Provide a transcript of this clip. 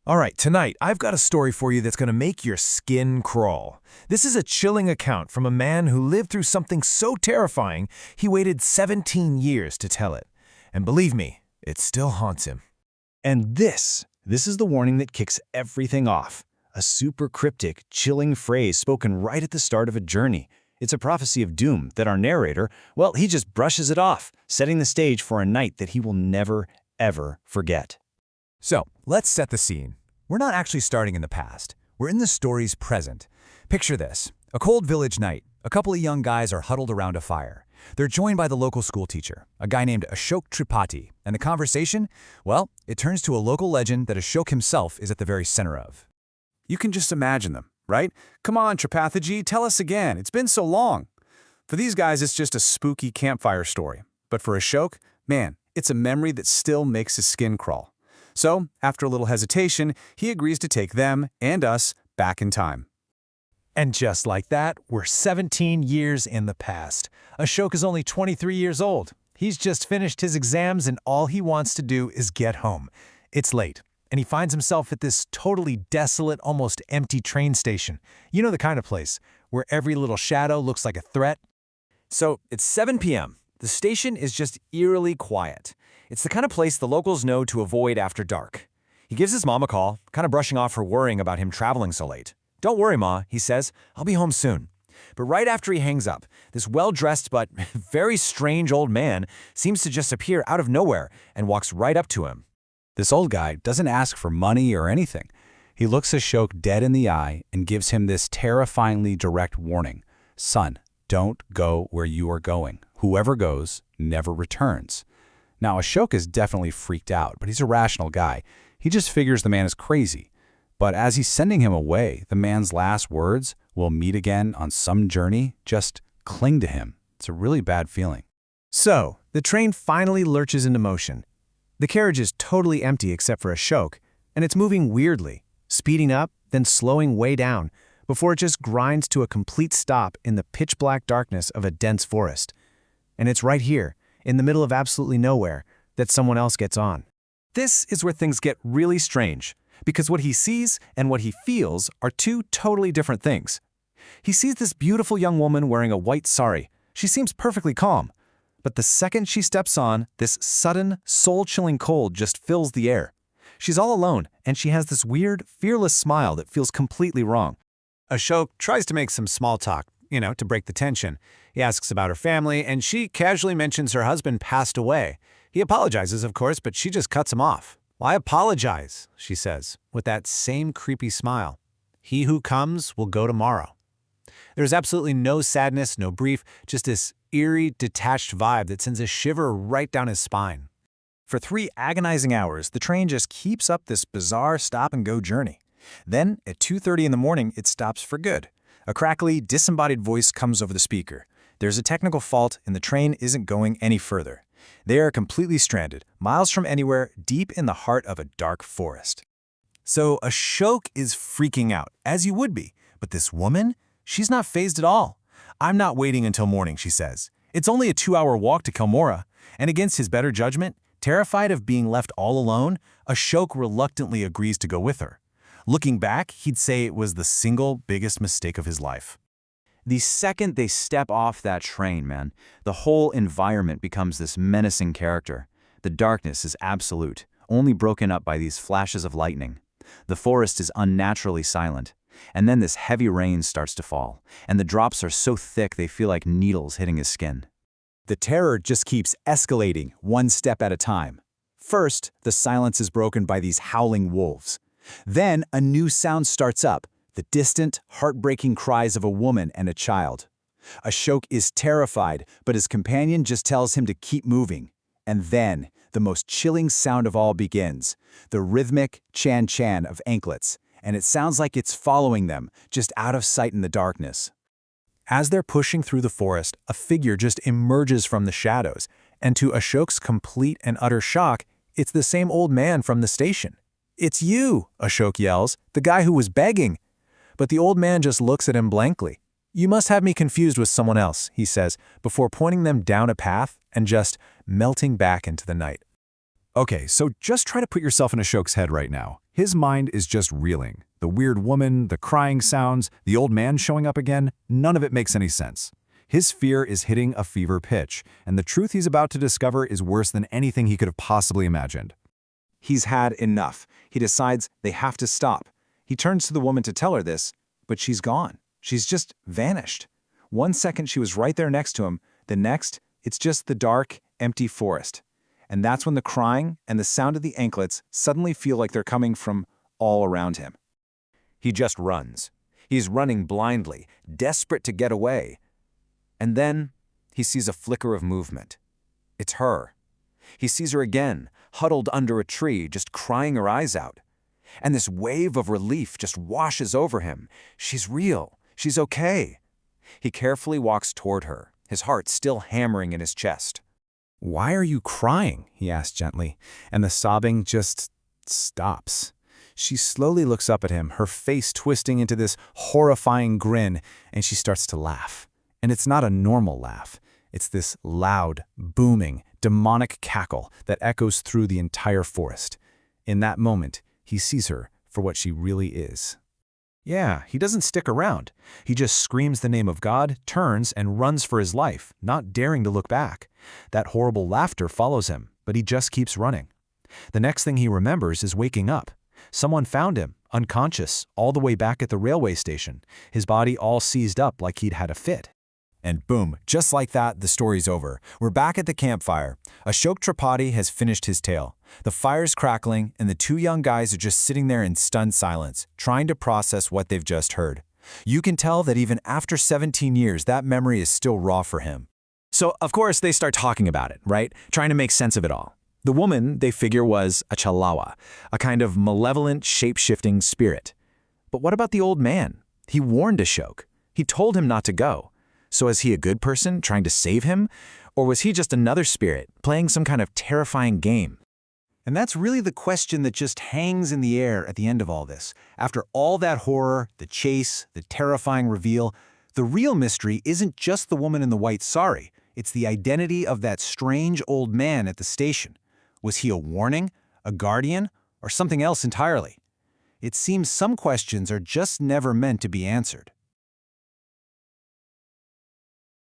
All right, tonight I've got a story for you that's going to make your skin crawl. This is a chilling account from a man who lived through something so terrifying he waited 17 years to tell it. And believe me, it still haunts him. And this is the warning that kicks everything off. A super cryptic, chilling phrase spoken right at the start of a journey. It's a prophecy of doom that our narrator, well, he just brushes it off, setting the stage for a night that he will never, ever forget. So, let's set the scene. We're not actually starting in the past. We're in the story's present. Picture this. A cold village night. A couple of young guys are huddled around a fire. They're joined by the local school teacher, a guy named Ashok Tripathi. And the conversation? Well, it turns to a local legend that Ashok himself is at the very center of. You can just imagine them, right? Come on, Tripathi, tell us again. It's been so long. For these guys, it's just a spooky campfire story. But for Ashok, man, it's a memory that still makes his skin crawl. So, after a little hesitation, he agrees to take them and us back in time. And just like that, we're 17 years in the past. Ashok is only 23 years old. He's just finished his exams and all he wants to do is get home. It's late, and he finds himself at this totally desolate, almost empty train station. You know the kind of place where every little shadow looks like a threat? So, it's 7 p.m. The station is just eerily quiet. It's the kind of place the locals know to avoid after dark. He gives his mom a call, kind of brushing off her worrying about him traveling so late. "Don't worry, Ma," he says. "I'll be home soon." But right after he hangs up, this well-dressed but very strange old man seems to just appear out of nowhere and walks right up to him. This old guy doesn't ask for money or anything. He looks Ashok dead in the eye and gives him this terrifyingly direct warning. "Son, don't go where you are going. Whoever goes never returns." Now, Ashok is definitely freaked out, but he's a rational guy. He just figures the man is crazy. But as he's sending him away, the man's last words, "We'll meet again on some journey," just cling to him. It's a really bad feeling. So, the train finally lurches into motion. The carriage is totally empty except for Ashok, and it's moving weirdly, speeding up, then slowing way down, before it just grinds to a complete stop in the pitch-black darkness of a dense forest. And it's right here, in the middle of absolutely nowhere, that someone else gets on. This is where things get really strange, because what he sees and what he feels are two totally different things. He sees this beautiful young woman wearing a white sari. She seems perfectly calm. But the second she steps on, this sudden, soul-chilling cold just fills the air. She's all alone, and she has this weird, fearless smile that feels completely wrong. Ashok tries to make some small talk, to break the tension. He asks about her family, and she casually mentions her husband passed away. He apologizes, of course, but she just cuts him off. "Why apologize?" she says, with that same creepy smile. "He who comes will go tomorrow." There's absolutely no sadness, no grief, just this eerie, detached vibe that sends a shiver right down his spine. For 3 agonizing hours, the train just keeps up this bizarre stop-and-go journey. Then, at 2:30 in the morning, it stops for good. A crackly, disembodied voice comes over the speaker. There's a technical fault, and the train isn't going any further. They are completely stranded, miles from anywhere, deep in the heart of a dark forest. So Ashok is freaking out, as you would be. But this woman? She's not fazed at all. "I'm not waiting until morning," she says. "It's only a 2-hour walk to Kalmora." And against his better judgment, terrified of being left all alone, Ashok reluctantly agrees to go with her. Looking back, he'd say it was the single biggest mistake of his life. The second they step off that train, man, the whole environment becomes this menacing character. The darkness is absolute, only broken up by these flashes of lightning. The forest is unnaturally silent. And then this heavy rain starts to fall, and the drops are so thick they feel like needles hitting his skin. The terror just keeps escalating, one step at a time. First, the silence is broken by these howling wolves. Then, a new sound starts up, the distant, heartbreaking cries of a woman and a child. Ashok is terrified, but his companion just tells him to keep moving. And then, the most chilling sound of all begins, the rhythmic chan-chan of anklets, and it sounds like it's following them, just out of sight in the darkness. As they're pushing through the forest, a figure just emerges from the shadows, and to Ashok's complete and utter shock, it's the same old man from the station. "It's you," Ashok yells, "the guy who was begging." But the old man just looks at him blankly. "You must have me confused with someone else," he says, before pointing them down a path and just melting back into the night. Okay, so just try to put yourself in Ashok's head right now. His mind is just reeling. The weird woman, the crying sounds, the old man showing up again, none of it makes any sense. His fear is hitting a fever pitch, and the truth he's about to discover is worse than anything he could have possibly imagined. He's had enough. He decides they have to stop. He turns to the woman to tell her this, but she's gone. She's just vanished. 1 second she was right there next to him, the next, it's just the dark, empty forest. And that's when the crying and the sound of the anklets suddenly feel like they're coming from all around him. He just runs. He's running blindly, desperate to get away. And then he sees a flicker of movement. It's her. He sees her again, huddled under a tree, just crying her eyes out. And this wave of relief just washes over him. She's real. She's okay. He carefully walks toward her, his heart still hammering in his chest. "Why are you crying?" he asks gently, and the sobbing just stops. She slowly looks up at him, her face twisting into this horrifying grin, and she starts to laugh. And it's not a normal laugh. It's this loud, booming, demonic cackle that echoes through the entire forest. In that moment, he sees her for what she really is. Yeah, he doesn't stick around. He just screams the name of God, turns, and runs for his life, not daring to look back. That horrible laughter follows him, but he just keeps running. The next thing he remembers is waking up. Someone found him, unconscious, all the way back at the railway station, his body all seized up like he'd had a fit. And boom, just like that, the story's over. We're back at the campfire. Ashok Tripathi has finished his tale. The fire's crackling, and the two young guys are just sitting there in stunned silence, trying to process what they've just heard. You can tell that even after 17 years, that memory is still raw for him. So, of course, they start talking about it, right? Trying to make sense of it all. The woman, they figure, was a chalawa, a kind of malevolent, shape-shifting spirit. But what about the old man? He warned Ashok. He told him not to go. So is he a good person trying to save him? Or was he just another spirit playing some kind of terrifying game? And that's really the question that just hangs in the air at the end of all this. After all that horror, the chase, the terrifying reveal, the real mystery isn't just the woman in the white sari. It's the identity of that strange old man at the station. Was he a warning, a guardian, or something else entirely? It seems some questions are just never meant to be answered.